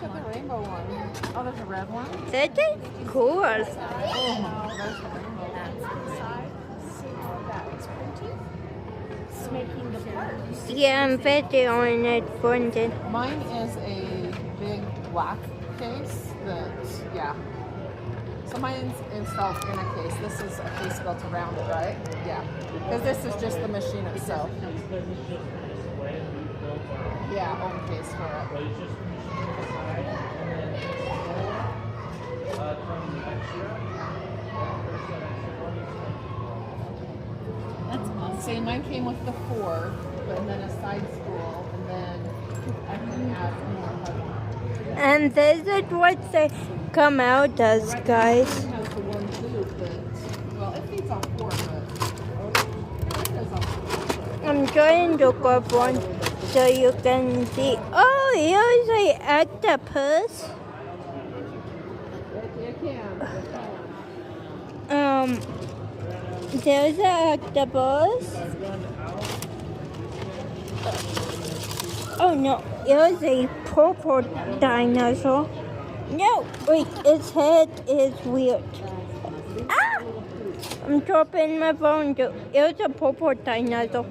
look at the rainbow one. Oh, there's a red one. That is cool. Oh, there's the rainbow. That's inside. See how that's printing? It's making the parts. Yeah, I'm videoing it printed. Mine is a big black case that, yeah. So mine's installed in a case. This is a case built around it, right? Yeah. Because this is just the machine itself. Yeah, own case for it. That's awesome. See, mine came with the 4, and then a side spool, and then I can add more. And this is what they come out as, guys. Mine has the one too, but, well, it feeds on 4, but it does on 4. I'm trying to grab one so you can see. Oh, here's an octopus. You can. There's an octopus. Oh no, here's a purple dinosaur. No, wait, its head is weird. Ah! I'm dropping my phone too. Here's a purple dinosaur.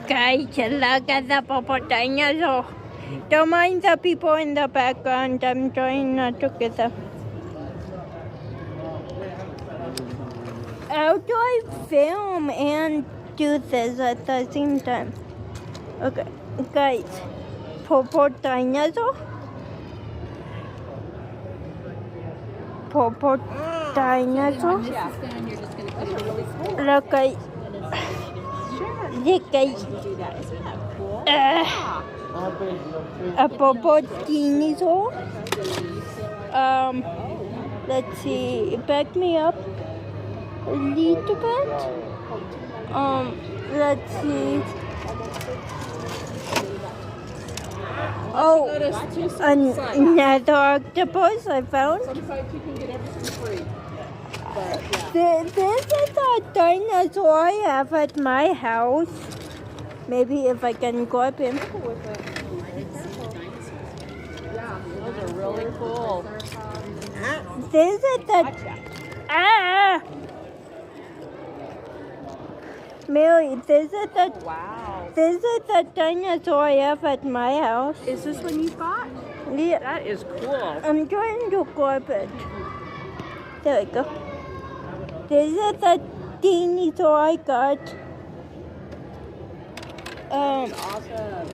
Guys, look at the purple dinosaur. Don't mind the people in the background. I'm trying not to get them. How do I film and do this at the same time? Okay, guys, purple dinosaur. Purple dinosaur. Look, guys. Look, guys. A purple dinosaur. Let's see. Back me up a little bit. Let's see. Oh, another octopus I found. Some sites you can get everything free. But, yeah. This is a dinosaur I have at my house. Maybe if I can grab him. Yeah, those are really cool. This is the... Ah! Mary, this is the... Wow. This is the dinosaur I have at my house. Is this one you bought? Yeah, That is cool. I'm trying to grab it. There we go. This is the dinosaur I got. Awesome.